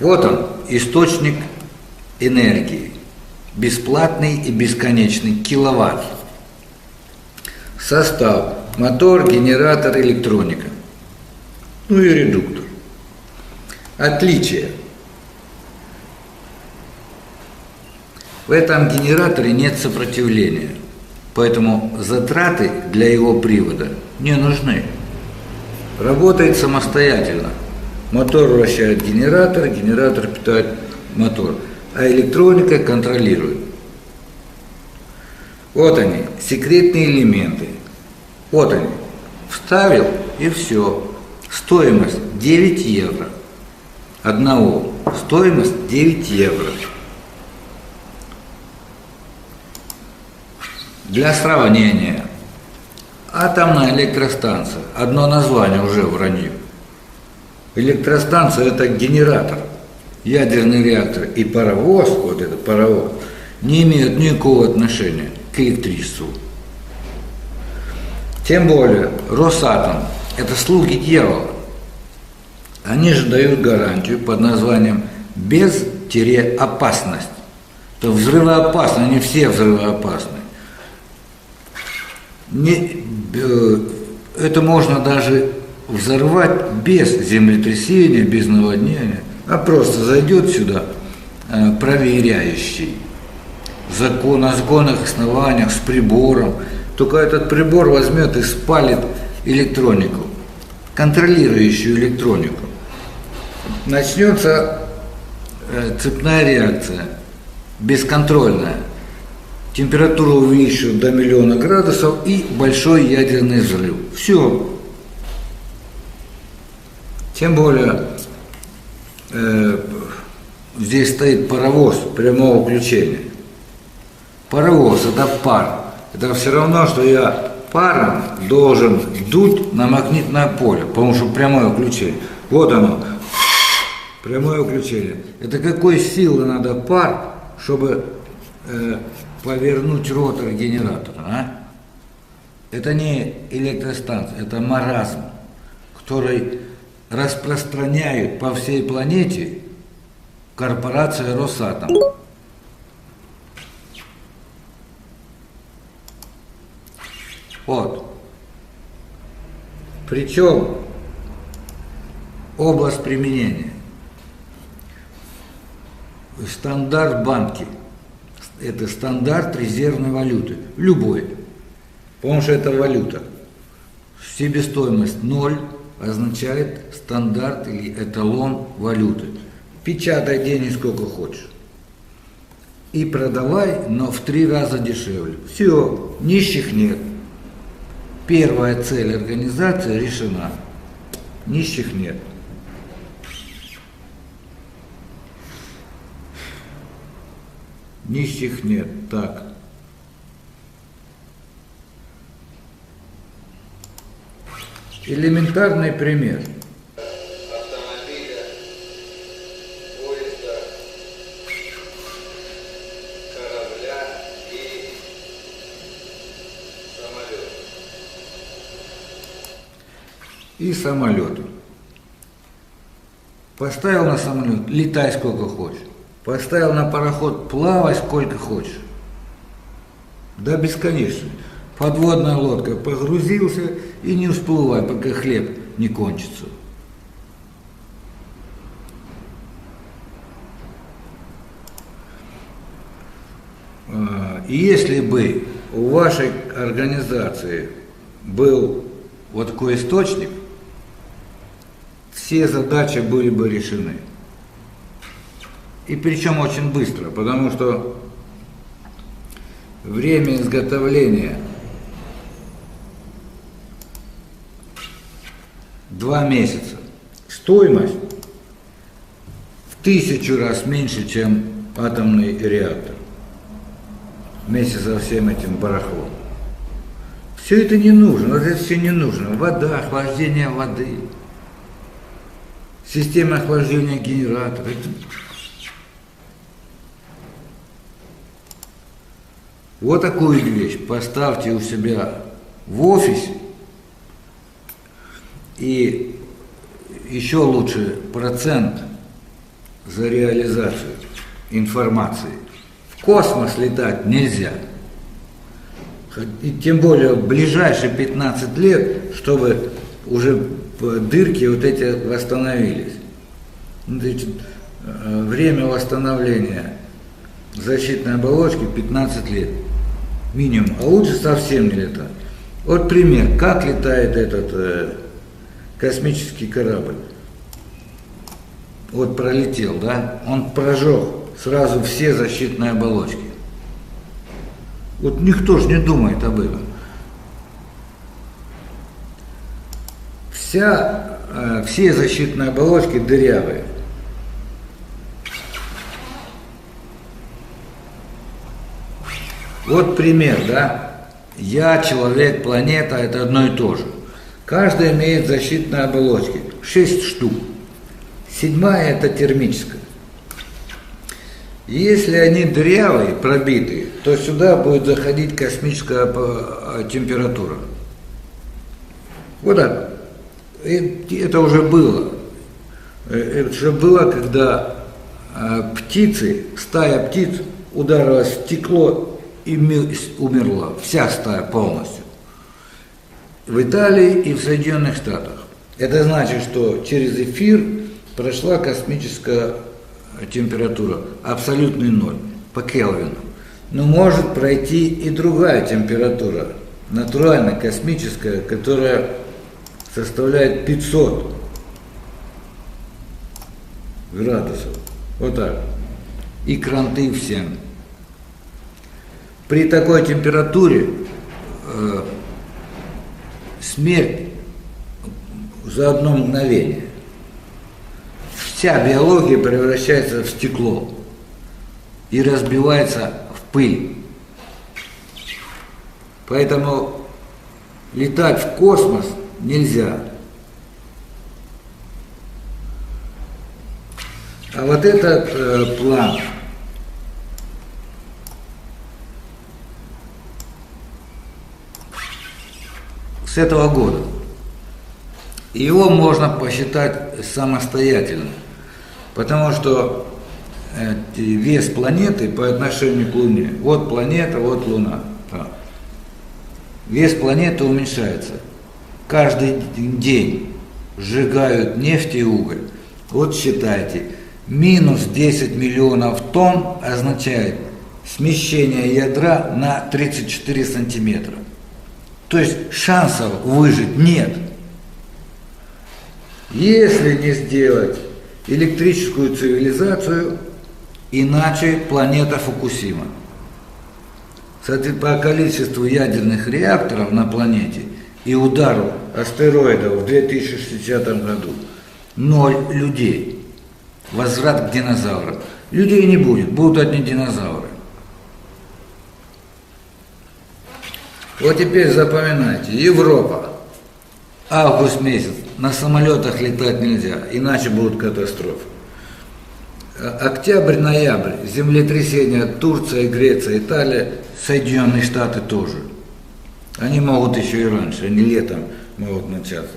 Вот он, источник энергии. Бесплатный и бесконечный киловатт. Состав: мотор, генератор, электроника. Ну и редуктор. Отличие. В этом генераторе нет сопротивления, поэтому затраты для его привода не нужны. Работает самостоятельно. Мотор вращает генератор, генератор питает мотор, а электроника контролирует. Вот они, секретные элементы. Вот они. Вставил и все. Стоимость 9 евро. Одного. Стоимость 9 евро. Для сравнения. Атомная электростанция. Одно название уже вранье. Электростанция — это генератор. Ядерный реактор и паровоз, вот этот паровоз, не имеют никакого отношения к электричеству. Тем более Росатом — это слуги дьявола. Они же дают гарантию под названием «без-опасность». То взрывоопасны, они все взрывоопасны. Это можно даже взорвать без землетрясения, без наводнения, а просто зайдет сюда проверяющий на законных основаниях с прибором, только этот прибор возьмет и спалит электронику, контролирующую электронику. Начнется цепная реакция, бесконтрольная. Температуру увеличивают до 1 000 000 градусов и большой ядерный взрыв. Все. Тем более здесь стоит паровоз прямого включения. Паровоз — это пар. Это все равно, что я паром должен дуть на магнитное поле, потому что прямое включение. Вот оно, прямое включение. Это какой силы надо пар, чтобы повернуть ротор генератора, а? Это не электростанция, это маразм, который распространяют по всей планете корпорация Росатом. Вот. Причем область применения. Стандарт банки. Это стандарт резервной валюты. Любой. Потому что это валюта. Себестоимость 0 означает стандарт или эталон валюты. Печатай денег сколько хочешь. И продавай, но в 3 раза дешевле. Все, нищих нет. Первая цель организации решена. Нищих нет. Нищих нет. Так. Элементарный пример. Автомобиля, поезда, корабля и самолета. И самолеты. Поставил на самолет, летай сколько хочешь. Поставил на пароход, плавай сколько хочешь. До бесконечности. Подводная лодка, погрузился и не всплывай, пока хлеб не кончится. И если бы у вашей организации был вот такой источник, все задачи были бы решены. И причем очень быстро, потому что время изготовления 2 месяца. Стоимость в 1000 раз меньше, чем атомный реактор. Вместе со всем этим барахлом. Все это не нужно, вот это все не нужно. Вода, охлаждение воды, система охлаждения генератора. Вот такую вещь поставьте у себя в офисе, и еще лучше процент за реализацию информации. В космос летать нельзя. И тем более в ближайшие 15 лет, чтобы уже дырки вот эти восстановились. Значит, время восстановления защитной оболочки 15 лет. Минимум. А лучше совсем не летать. Вот пример, как летает этот космический корабль. Вот пролетел, да? Он прожег сразу все защитные оболочки. Вот никто же не думает об этом. Все защитные оболочки дырявые. Вот пример, да? Я, человек, планета – это одно и то же. Каждая имеет защитные оболочки, 6 штук. 7-я – это термическая. Если они дырявые, пробитые, то сюда будет заходить космическая температура. Вот так. Это уже было. Это уже было, когда птицы, стая птиц ударилась в стекло и умерла. Вся стая полностью. В Италии и в Соединенных Штатах. Это значит, что через эфир прошла космическая температура, абсолютный ноль по Кельвину. Но может пройти и другая температура, натуральная, космическая, которая составляет 500 градусов. Вот так. И кранты всем. При такой температуре смерть за одно мгновение. Вся биология превращается в стекло и разбивается в пыль. Поэтому летать в космос нельзя. А вот этот план с этого года. Его можно посчитать самостоятельно, потому что вес планеты по отношению к Луне. Вот планета, вот Луна. Вес планеты уменьшается. Каждый день сжигают нефть и уголь. Вот считайте, минус 10 миллионов тонн означает смещение ядра на 34 сантиметра. То есть шансов выжить нет. Если не сделать электрическую цивилизацию, иначе планета Фукусима. Кстати, по количеству ядерных реакторов на планете и удару астероидов в 2060 году 0 людей. Возврат к динозаврам. Людей не будет, будут одни динозавры. Вот теперь запоминайте, Европа, август месяц, на самолетах летать нельзя, иначе будут катастрофы. Октябрь-ноябрь, землетрясения, Турция, Греция, Италия, Соединенные Штаты тоже. Они могут еще и раньше, они летом могут начаться.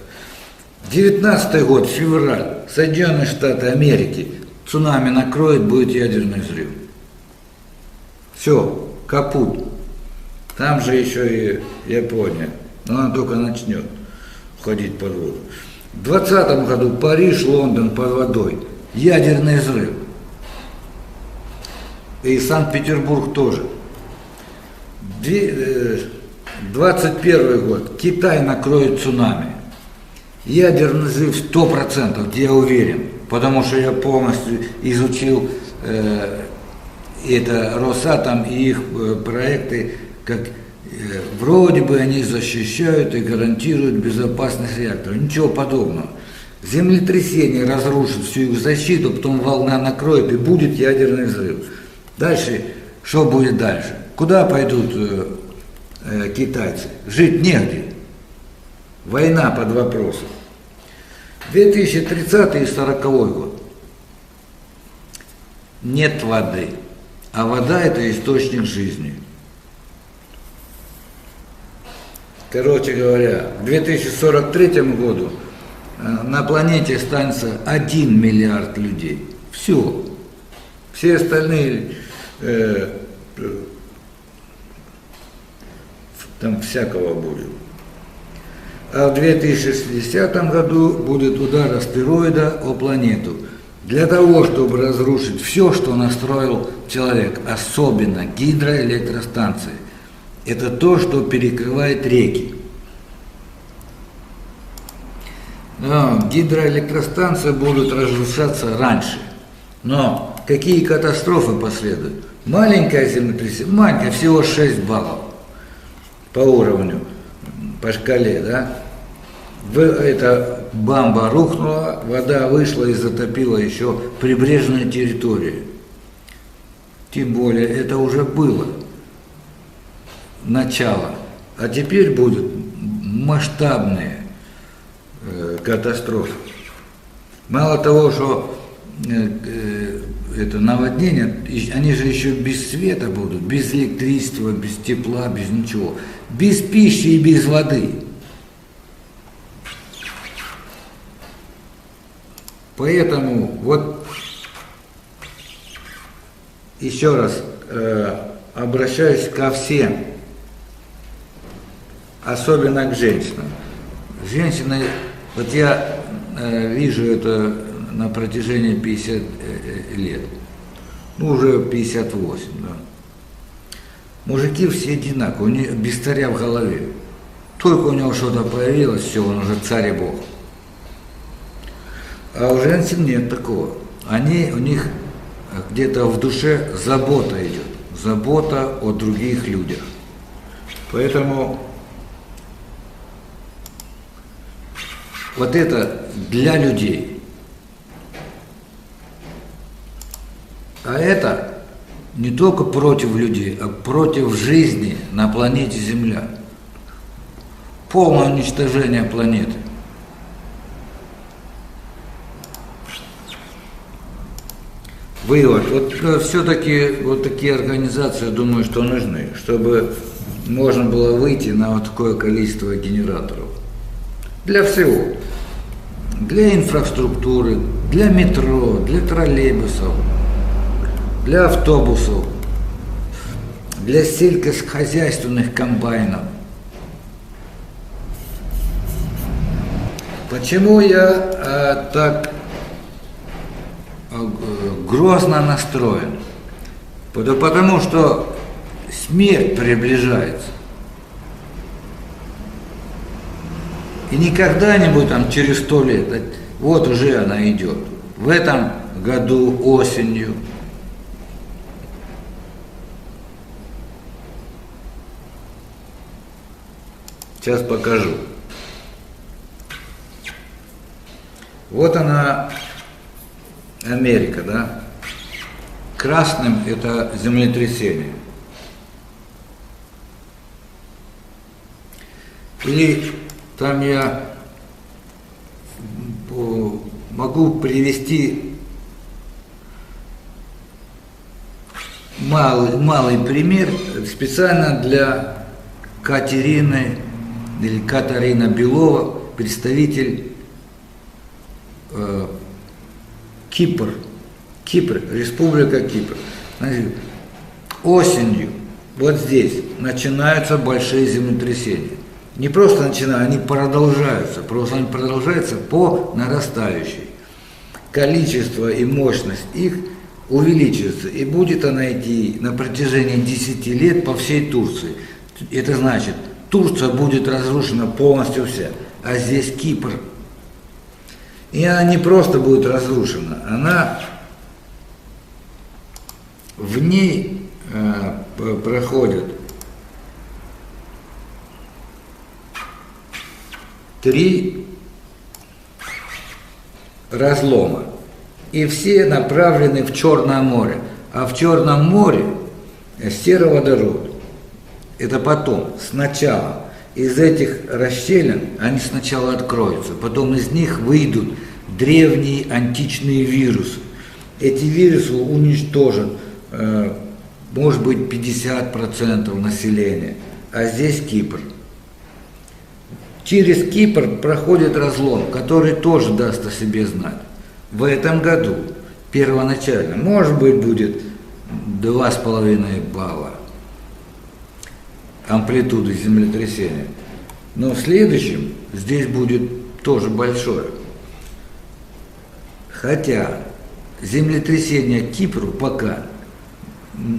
19-й год, февраль, Соединенные Штаты Америки, цунами накроет, будет ядерный взрыв. Все, капут. Там же еще и Япония, но она только начнет входить под воду. В 2020 году Париж, Лондон под водой, ядерный взрыв. И Санкт-Петербург тоже. 21 год, Китай накроет цунами. Ядерный взрыв 100%, я уверен, потому что я полностью изучил это Росатом и их проекты, как вроде бы они защищают и гарантируют безопасность реактора. Ничего подобного. Землетрясение разрушит всю их защиту, потом волна накроет и будет ядерный взрыв. Дальше, что будет дальше? Куда пойдут китайцы? Жить негде. Война под вопросом. 2030 и 40 год. Нет воды. А вода – это источник жизни. Короче говоря, к 2043 году на планете останется 1 миллиард людей. Все. Все остальные там всякого будет. А в 2060 году будет удар астероида о планету. Для того, чтобы разрушить все, что настроил человек, особенно гидроэлектростанции. Это то, что перекрывает реки. Но гидроэлектростанции будут разрушаться раньше. Но какие катастрофы последуют? Маленькое землетрясение, маленькое, всего 6 баллов по уровню, по шкале, да? Эта бамба рухнула, вода вышла и затопила еще прибрежные территории. Тем более это уже было начало. А теперь будут масштабные катастрофы. Мало того, что это наводнение, они же еще без света будут, без электричества, без тепла, без ничего, без пищи и без воды. Поэтому вот еще раз обращаюсь ко всем, особенно к женщинам. Женщины, вот я вижу это на протяжении 50 лет, ну уже 58, да. Мужики все одинаковые, у них без царя в голове. Только у него что-то появилось, все, он уже царь и бог. А у женщин нет такого. У них где-то в душе забота идет, забота о других людях. Поэтому вот это для людей. А это не только против людей, а против жизни на планете Земля. Полное уничтожение планеты. Вывод. Вот все-таки вот такие организации, я думаю, что нужны, чтобы можно было выйти на вот такое количество генераторов. Для всего. Для инфраструктуры, для метро, для троллейбусов, для автобусов, для сельскохозяйственных комбайнов. Почему я так грозно настроен? Потому что смерть приближается. И не когда-нибудь там через 100 лет, вот уже она идет. В этом году осенью. Сейчас покажу. Вот она, Америка, да? Красным это землетрясение. Или там я могу привести малый пример специально для Катерины или Катарина Белова, представитель Кипр, Республика Кипр. Значит, осенью вот здесь начинаются большие землетрясения. Не просто начинают, они продолжаются, просто они продолжаются по нарастающей. Количество и мощность их увеличивается, и будет она идти на протяжении 10 лет по всей Турции. Это значит, Турция будет разрушена полностью вся, а здесь Кипр. И она не просто будет разрушена, она в ней проходит 3 разлома. И все направлены в Черное море. А в Черном море сероводород. Это потом, сначала. Из этих расщелин они сначала откроются, потом из них выйдут древние античные вирусы. Эти вирусы уничтожат, может быть, 50% населения, а здесь Кипр. Через Кипр проходит разлом, который тоже даст о себе знать. В этом году первоначально. Может быть, будет 2,5 балла амплитуды землетрясения. Но в следующем здесь будет тоже большое. Хотя землетрясение Кипру пока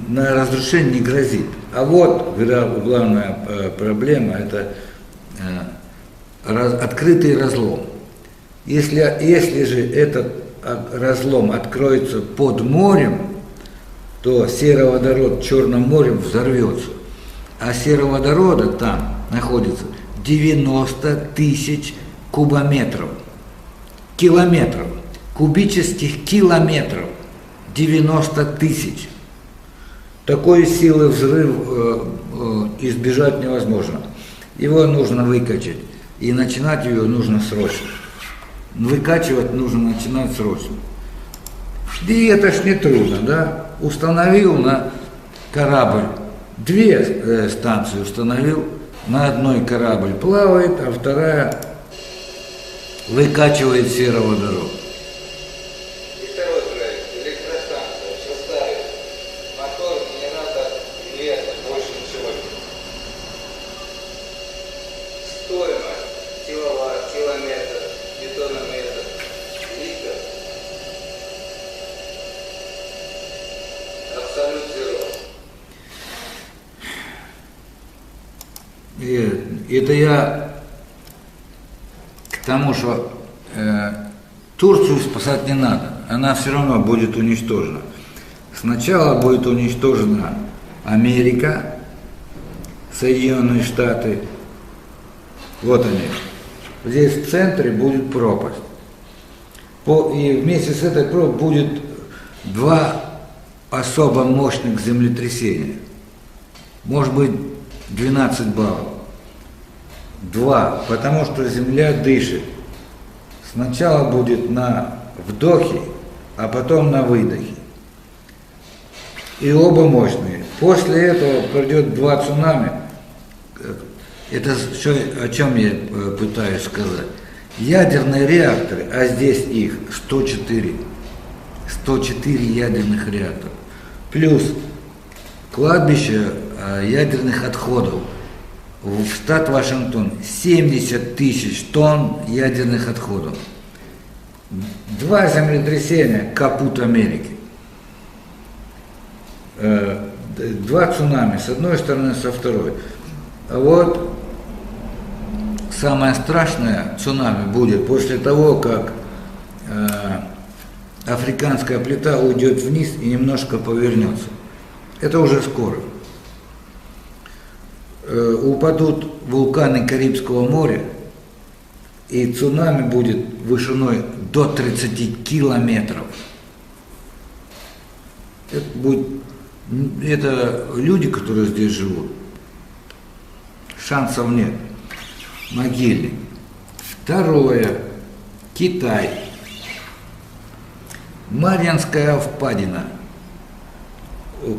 на разрушение не грозит. А вот главная проблема – это открытый разлом. Если же этот разлом откроется под морем, то сероводород в Черном море взорвется. А сероводорода там находится 90 тысяч кубометров, километров, кубических километров, 90 тысяч. Такой силы взрыв избежать невозможно. Его нужно выкачать, и начинать ее нужно срочно. Выкачивать нужно начинать срочно. И это ж не трудно, да? Установил на корабль, 2 станции установил, на одной корабль плавает, а вторая выкачивает сероводород. И второй проект. Электростанция в составе мотор, генератор и вес больше ничего. Стоимость киловатт, километр, бетонометр, литр. Абсолют зеро. И это я к тому, что Турцию спасать не надо, она все равно будет уничтожена. Сначала будет уничтожена Америка, Соединенные Штаты, вот они. Здесь в центре будет пропасть. И вместе с этой пропастью будет 2 особо мощных землетрясения. Может быть 12 баллов. 2, потому что Земля дышит. Сначала будет на вдохе, а потом на выдохе. И оба мощные. После этого пройдет 2 цунами. Это что, о чем я пытаюсь сказать? Ядерные реакторы, а здесь их 104. 104 ядерных реактора. Плюс кладбище ядерных отходов. В штат Вашингтон 70 тысяч тонн ядерных отходов. 2 землетрясения, капут Америки. 2 цунами, с одной стороны, со второй. А вот самое страшное цунами будет после того, как африканская плита уйдет вниз и немножко повернется. Это уже скоро. Упадут вулканы Карибского моря, и цунами будет вышиной до 30 километров. Это люди, которые здесь живут. Шансов нет. Могильник. Второе. Китай. Марианская впадина.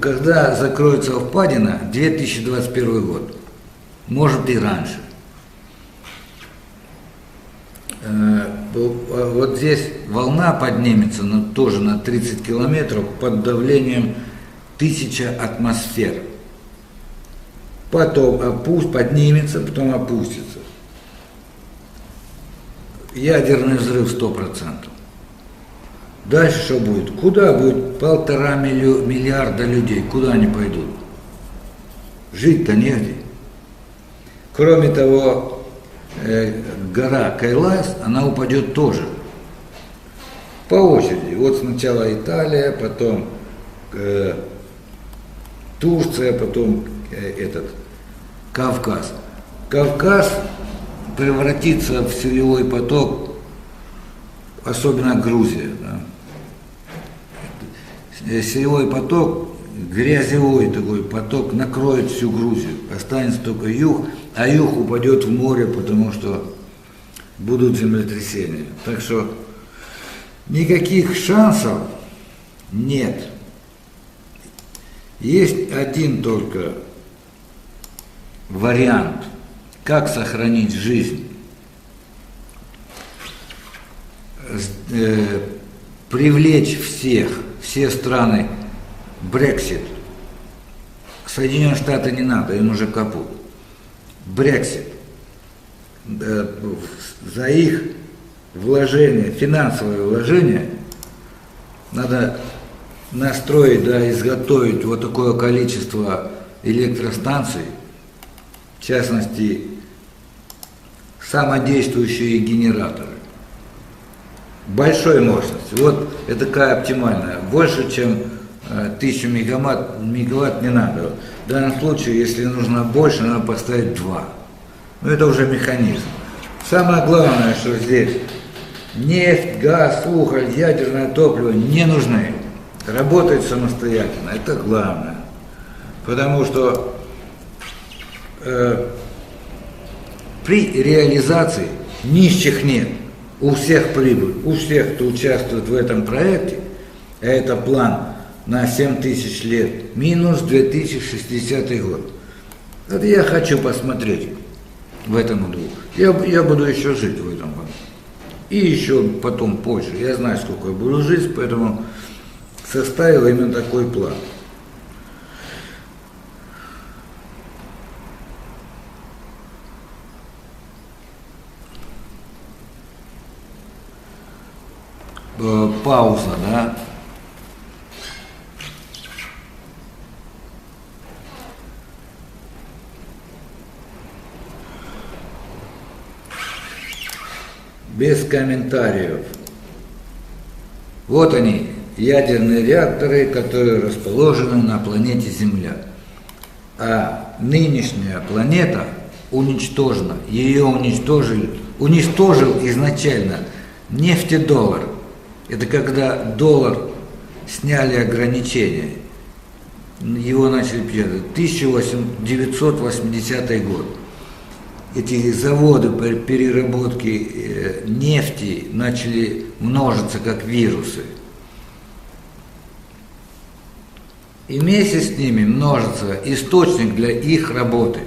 Когда закроется впадина, 2021 год. Может и раньше. Вот здесь волна поднимется тоже на 30 километров под давлением 1000 атмосфер. Потом поднимется, потом опустится. Ядерный взрыв 100%. Дальше что будет? Куда будет 1,5 миллиарда людей? Куда они пойдут? Жить-то негде. Кроме того, гора Кайлас, она упадет тоже. По очереди. Вот сначала Италия, потом Турция, потом Кавказ. Кавказ превратится в сырьевой поток, особенно Грузия. Да. Сырьевой поток, грязевой такой поток накроет всю Грузию. Останется только юг, а юг упадет в море, потому что будут землетрясения. Так что никаких шансов нет. Есть один только вариант, как сохранить жизнь. привлечь все страны. Брексит. Соединенные Штаты не надо, им уже капут. Брексит. За их вложения, финансовые вложения, надо настроить, да, изготовить вот такое количество электростанций, в частности, самодействующие генераторы большой мощности. Вот это такая оптимальная. Больше, чем 1000 мегаватт не надо. В данном случае, если нужно больше, надо поставить 2. Но это уже механизм. Самое главное, что здесь нефть, газ, уголь, ядерное топливо не нужны. Работать самостоятельно, это главное. Потому что при реализации нищих нет. У всех прибыль, у всех, кто участвует в этом проекте, а это план на 7000 лет, минус 2060 год. Это я хочу посмотреть в этом году. Я буду еще жить в этом году. И еще потом позже. Я знаю, сколько я буду жить, поэтому составил именно такой план. Пауза, да? Без комментариев. Вот они, ядерные реакторы, которые расположены на планете Земля. А нынешняя планета уничтожена. Ее уничтожил изначально нефтедоллар. Это когда доллар сняли ограничения. Его начали печатать. 1980 год. Эти заводы по переработке нефти начали множиться как вирусы. И вместе с ними множится источник для их работы.